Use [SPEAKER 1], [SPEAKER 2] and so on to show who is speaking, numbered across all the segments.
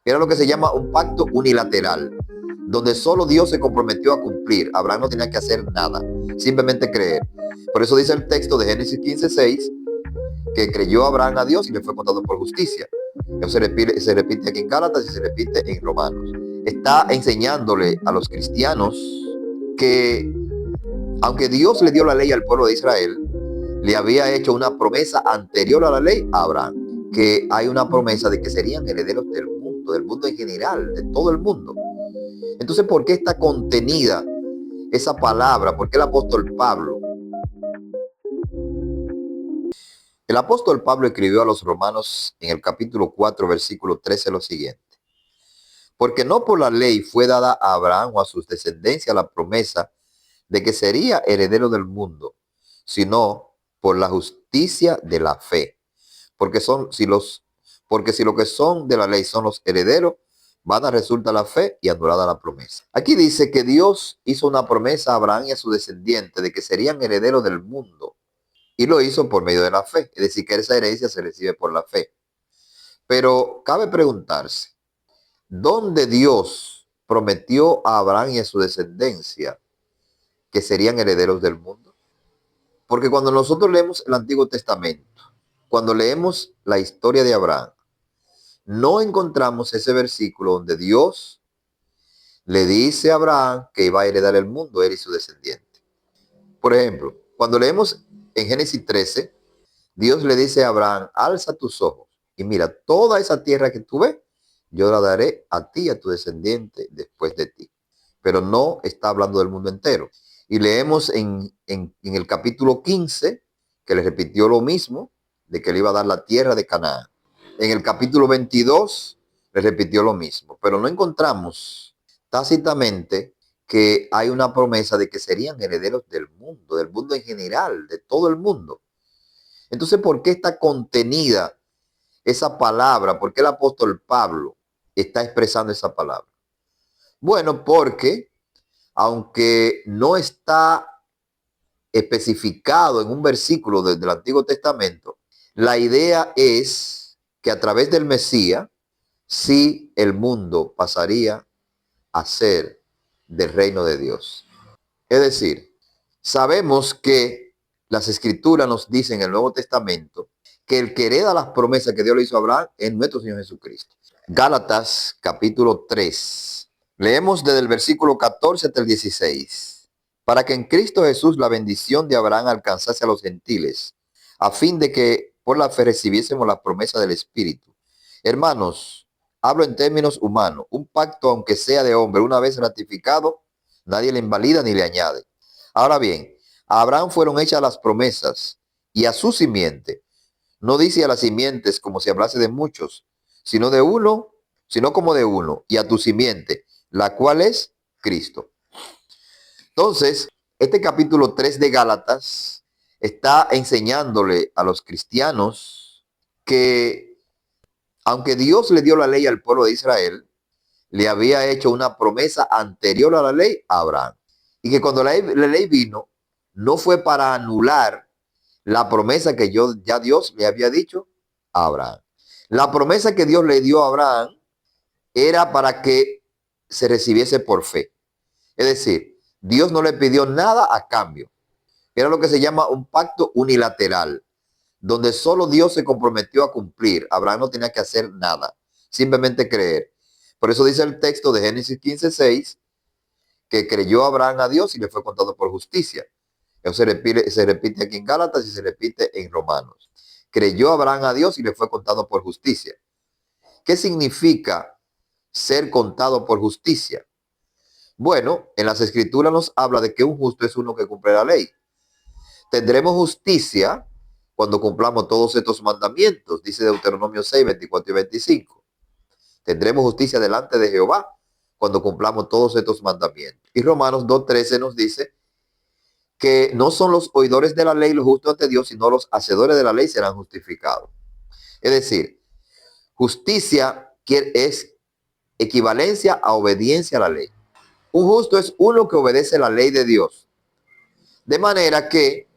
[SPEAKER 1] Era lo que se llama un pacto unilateral, donde solo Dios se comprometió a cumplir. Abraham no tenía que hacer nada, simplemente creer. Por eso dice el texto de Génesis 15:6, que creyó Abraham a Dios y le fue contado por justicia. Eso se repite aquí en Gálatas y se repite en Romanos. Está enseñándole a los cristianos que, aunque Dios le dio la ley al pueblo de Israel, le había hecho una promesa anterior a la ley a Abraham, que hay una promesa de que serían herederos del mundo en general, de todo el mundo. Entonces, ¿por qué está contenida esa palabra? ¿Por qué el apóstol Pablo escribió a los romanos en el capítulo 4, versículo 13 lo siguiente? Porque no por la ley fue dada a Abraham o a sus descendencias la promesa de que sería heredero del mundo, sino por la justicia de la fe. Porque si lo que son de la ley son los herederos, vana resulta la fe y anulada la promesa. Aquí dice que Dios hizo una promesa a Abraham y a su descendiente de que serían herederos del mundo. Y lo hizo por medio de la fe. Es decir, que esa herencia se recibe por la fe. Pero cabe preguntarse, ¿dónde Dios prometió a Abraham y a su descendencia que serían herederos del mundo? Porque cuando nosotros leemos el Antiguo Testamento, cuando leemos la historia de Abraham, no encontramos ese versículo donde Dios le dice a Abraham que iba a heredar el mundo, él y su descendiente. Por ejemplo, cuando leemos en Génesis 13, Dios le dice a Abraham: alza tus ojos y mira, toda esa tierra que tú ves, yo la daré a ti y a tu descendiente después de ti. Pero no está hablando del mundo entero. Y leemos en el capítulo 15 que le repitió lo mismo, de que le iba a dar la tierra de Canaán. En el capítulo 22 le repitió lo mismo, pero no encontramos tácitamente que hay una promesa de que serían herederos del mundo en general, de todo el mundo. Entonces, ¿por qué está contenida esa palabra? ¿Por qué el apóstol Pablo está expresando esa palabra? Bueno, porque aunque no está especificado en un versículo del Antiguo Testamento, la idea es que a través del Mesías, sí, el mundo pasaría a ser del reino de Dios. Es decir, sabemos que las Escrituras nos dicen en el Nuevo Testamento que el que hereda las promesas que Dios le hizo a Abraham es nuestro Señor Jesucristo. Gálatas capítulo 3. Leemos desde el versículo 14 hasta el 16. Para que en Cristo Jesús la bendición de Abraham alcanzase a los gentiles, a fin de que por la fe recibiésemos la promesa del Espíritu. Hermanos, hablo en términos humanos. Un pacto, aunque sea de hombre, una vez ratificado, nadie le invalida ni le añade. Ahora bien, a Abraham fueron hechas las promesas y a su simiente. No dice a las simientes como si hablase de muchos, sino de uno, sino como de uno, y a tu simiente, la cual es Cristo. Entonces, este capítulo 3 de Gálatas está enseñándole a los cristianos que, aunque Dios le dio la ley al pueblo de Israel, le había hecho una promesa anterior a la ley a Abraham. Y que cuando la ley vino, no fue para anular la promesa que ya Dios le había dicho a Abraham. La promesa que Dios le dio a Abraham era para que se recibiese por fe. Es decir, Dios no le pidió nada a cambio. Era lo que se llama un pacto unilateral, donde solo Dios se comprometió a cumplir. Abraham no tenía que hacer nada, simplemente creer. Por eso dice el texto de Génesis 15:6, que creyó Abraham a Dios y le fue contado por justicia. Eso se repite aquí en Gálatas y se repite en Romanos. Creyó Abraham a Dios y le fue contado por justicia. ¿Qué significa ser contado por justicia? Bueno, en las Escrituras nos habla de que un justo es uno que cumple la ley. Tendremos justicia cuando cumplamos todos estos mandamientos, dice Deuteronomio 6, 24 y 25. Tendremos justicia delante de Jehová cuando cumplamos todos estos mandamientos. Y Romanos 2:13 nos dice que no son los oidores de la ley los justos ante Dios, sino los hacedores de la ley serán justificados. Es decir, justicia es equivalencia a obediencia a la ley. Un justo es uno que obedece la ley de Dios. De manera que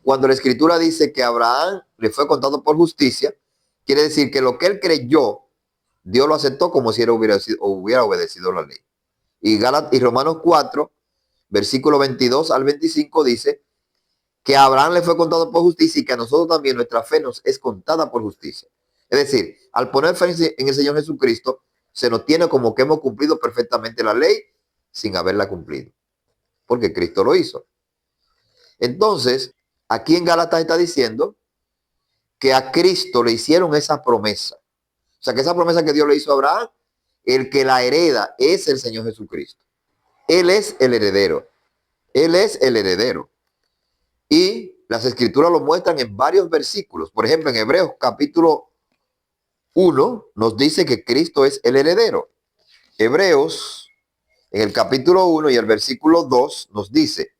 [SPEAKER 1] cuando la Escritura dice que a Abraham le fue contado por justicia, quiere decir que lo que él creyó Dios lo aceptó como si él hubiera obedecido la ley. Y Romanos 4, versículo 22 al 25 dice que a Abraham le fue contado por justicia y que a nosotros también nuestra fe nos es contada por justicia. Es decir, al poner fe en el Señor Jesucristo, se nos tiene como que hemos cumplido perfectamente la ley sin haberla cumplido, porque Cristo lo hizo. Entonces, aquí en Gálatas está diciendo que a Cristo le hicieron esa promesa. O sea, que esa promesa que Dios le hizo a Abraham, el que la hereda es el Señor Jesucristo. Él es el heredero. Él es el heredero. Y las escrituras lo muestran en varios versículos. Por ejemplo, en Hebreos capítulo 1 nos dice que Cristo es el heredero. Hebreos, en el capítulo 1 y el versículo 2 nos dice,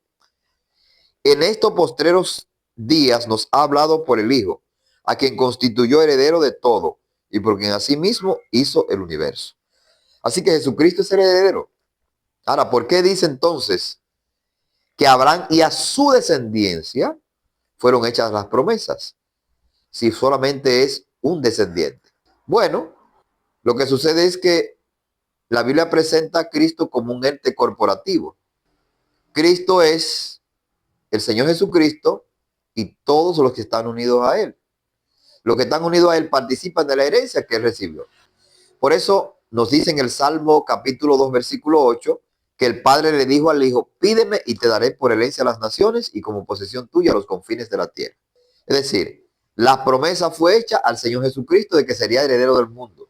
[SPEAKER 1] en estos postreros días nos ha hablado por el Hijo, a quien constituyó heredero de todo y por quien asimismo hizo el universo. Así que Jesucristo es el heredero. Ahora, ¿por qué dice entonces que a Abraham y a su descendencia fueron hechas las promesas, si solamente es un descendiente? Bueno, lo que sucede es que la Biblia presenta a Cristo como un ente corporativo. Cristo es el Señor Jesucristo y todos los que están unidos a Él. Los que están unidos a Él participan de la herencia que Él recibió. Por eso nos dice en el Salmo capítulo 2, versículo 8, que el Padre le dijo al Hijo, pídeme y te daré por herencia a las naciones y como posesión tuya los confines de la tierra. Es decir, la promesa fue hecha al Señor Jesucristo de que sería heredero del mundo,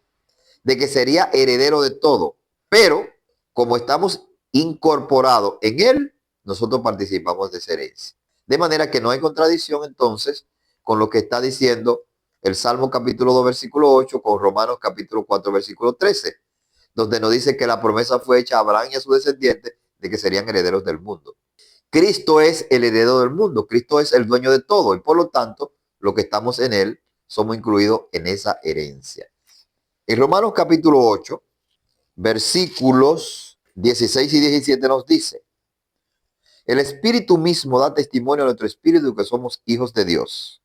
[SPEAKER 1] de que sería heredero de todo. Pero como estamos incorporados en Él, nosotros participamos de esa herencia. De manera que no hay contradicción entonces con lo que está diciendo el Salmo capítulo 2, versículo 8, con Romanos capítulo 4, versículo 13, donde nos dice que la promesa fue hecha a Abraham y a sus descendientes de que serían herederos del mundo. Cristo es el heredero del mundo, Cristo es el dueño de todo y por lo tanto, los que estamos en Él somos incluidos en esa herencia. En Romanos capítulo 8, versículos 16 y 17 nos dice, el Espíritu mismo da testimonio a nuestro espíritu de que somos hijos de Dios.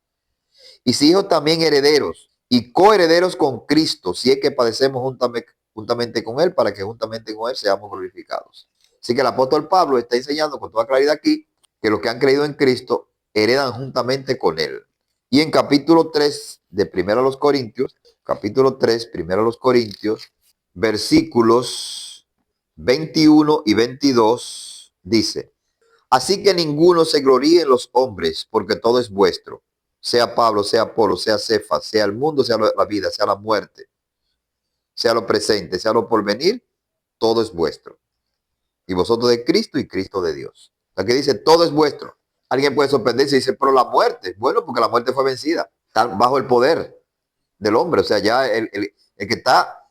[SPEAKER 1] Y si hijos también herederos y coherederos con Cristo, si es que padecemos juntamente con Él, para que juntamente con Él seamos glorificados. Así que el apóstol Pablo está enseñando con toda claridad aquí que los que han creído en Cristo heredan juntamente con Él. Y en capítulo 3 de 1 Corintios, capítulo 3, 1 Corintios, versículos 21 y 22, dice, así que ninguno se gloríe en los hombres, porque todo es vuestro, sea Pablo, sea Apolo, sea Cefas, sea el mundo, sea la vida, sea la muerte, sea lo presente, sea lo porvenir, todo es vuestro. Y vosotros de Cristo y Cristo de Dios. Aquí dice, todo es vuestro. Alguien puede sorprenderse y dice, pero la muerte. Bueno, porque la muerte fue vencida. Está bajo el poder del hombre. O sea, ya el que está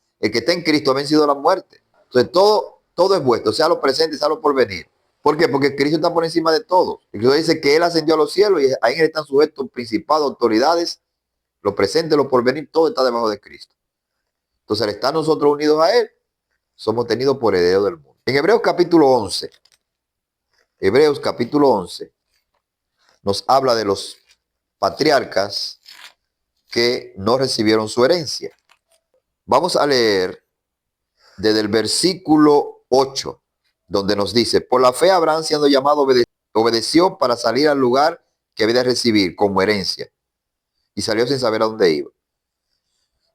[SPEAKER 1] en Cristo ha vencido la muerte. Entonces, todo es vuestro, sea lo presente, sea lo porvenir. ¿Por qué? Porque Cristo está por encima de todo. Y Cristo dice que Él ascendió a los cielos y ahí están sujetos principados, autoridades, lo presente, lo porvenir, todo está debajo de Cristo. Entonces, al estar nosotros unidos a Él, somos tenidos por heredero del mundo. En Hebreos capítulo 11, nos habla de los patriarcas que no recibieron su herencia. Vamos a leer desde el versículo 8, donde nos dice, por la fe Abraham, siendo llamado, obedeció para salir al lugar que había de recibir como herencia y salió sin saber a dónde iba.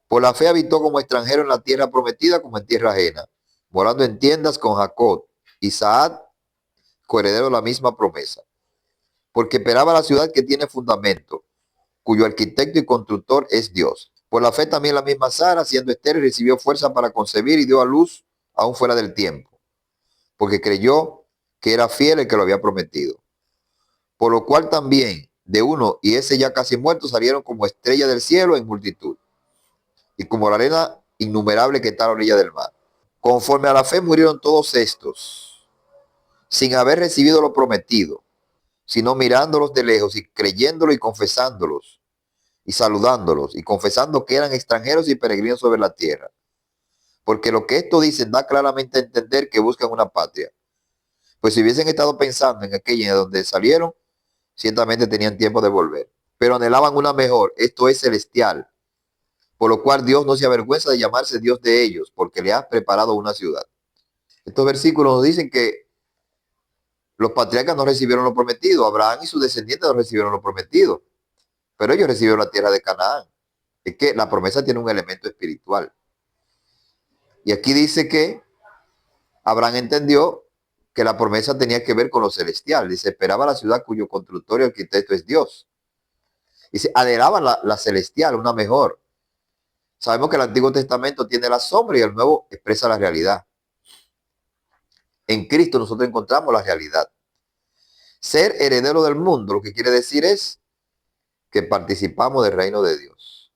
[SPEAKER 1] Por la fe habitó como extranjero en la tierra prometida como en tierra ajena, morando en tiendas con Jacob, Isaac, coheredero de la misma promesa, porque esperaba la ciudad que tiene fundamento, cuyo arquitecto y constructor es Dios. Por la fe también la misma Sara, siendo estéril, recibió fuerza para concebir y dio a luz aún fuera del tiempo, porque creyó que era fiel el que lo había prometido. Por lo cual también de uno y ese ya casi muerto salieron como estrella del cielo en multitud, y como la arena innumerable que está a la orilla del mar. Conforme a la fe murieron todos estos, sin haber recibido lo prometido, sino mirándolos de lejos y creyéndolo y confesándolos y saludándolos y confesando que eran extranjeros y peregrinos sobre la tierra. Porque lo que esto dicen da claramente a entender que buscan una patria. Pues si hubiesen estado pensando en aquella de donde salieron, ciertamente tenían tiempo de volver. Pero anhelaban una mejor, esto es celestial. por lo cual Dios no se avergüenza de llamarse Dios de ellos, porque le ha preparado una ciudad. Estos versículos nos dicen que los patriarcas no recibieron lo prometido, Abraham y sus descendientes no recibieron lo prometido, pero ellos recibieron la tierra de Canaán. Es que la promesa tiene un elemento espiritual. Y aquí dice que Abraham entendió que la promesa tenía que ver con lo celestial. Dice, esperaba la ciudad cuyo constructor y arquitecto es Dios. Dice, anhelaban la celestial, una mejor. Sabemos que el Antiguo Testamento tiene la sombra y el Nuevo expresa la realidad. En Cristo nosotros encontramos la realidad. Ser heredero del mundo, lo que quiere decir es que participamos del reino de Dios.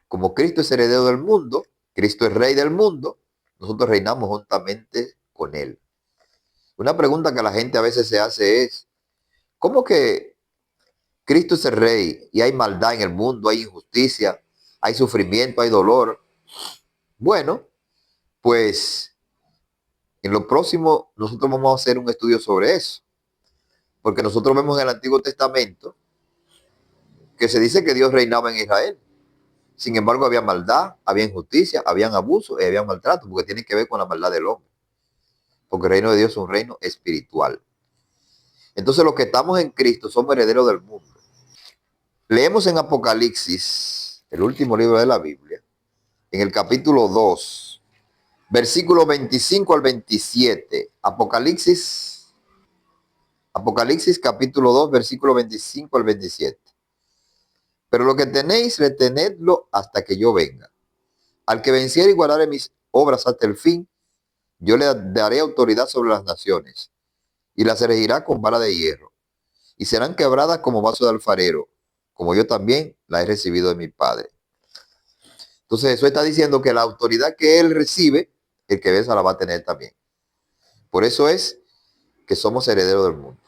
[SPEAKER 1] Como Cristo es heredero del mundo, Cristo es rey del mundo, nosotros reinamos juntamente con él. Una pregunta que la gente a veces se hace es, ¿cómo que Cristo es el rey y hay maldad en el mundo, hay injusticia, hay sufrimiento, hay dolor? Bueno, pues en lo próximo nosotros vamos a hacer un estudio sobre eso. Porque nosotros vemos en el Antiguo Testamento que se dice que Dios reinaba en Israel. Sin embargo, había maldad, había injusticia, habían abusos y había maltrato, porque tiene que ver con la maldad del hombre. Porque el reino de Dios es un reino espiritual. Entonces, los que estamos en Cristo somos herederos del mundo. Leemos en Apocalipsis, el último libro de la Biblia, en el capítulo 2, versículo 25 al 27. Apocalipsis capítulo 2, versículo 25 al 27. Pero lo que tenéis, retenedlo hasta que yo venga. Al que venciere y guardare mis obras hasta el fin, yo le daré autoridad sobre las naciones, y las regirá con vara de hierro, y serán quebradas como vaso de alfarero, como yo también la he recibido de mi Padre. Entonces eso está diciendo que la autoridad que él recibe, el que venza la va a tener también. Por eso es que somos herederos del mundo.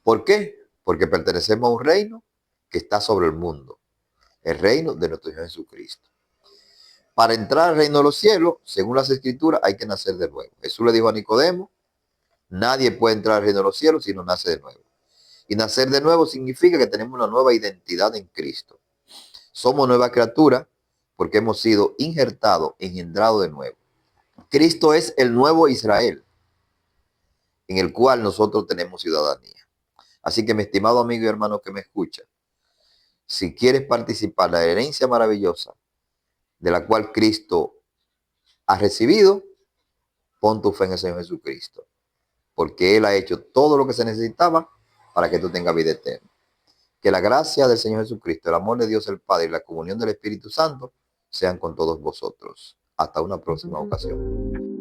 [SPEAKER 1] ¿Por qué? Porque pertenecemos a un reino que está sobre el mundo, el reino de nuestro Señor Jesucristo. Para entrar al reino de los cielos, según las escrituras, hay que nacer de nuevo. Jesús le dijo a Nicodemo, nadie puede entrar al reino de los cielos si no nace de nuevo. Y nacer de nuevo significa que tenemos una nueva identidad en Cristo. Somos nueva criatura porque hemos sido injertados, engendrados de nuevo. Cristo es el nuevo Israel, en el cual nosotros tenemos ciudadanía. Así que mi estimado amigo y hermano que me escucha, si quieres participar de la herencia maravillosa de la cual Cristo ha recibido, pon tu fe en el Señor Jesucristo, porque Él ha hecho todo lo que se necesitaba para que tú tengas vida eterna. Que la gracia del Señor Jesucristo, el amor de Dios el Padre y la comunión del Espíritu Santo sean con todos vosotros. Hasta una próxima ocasión.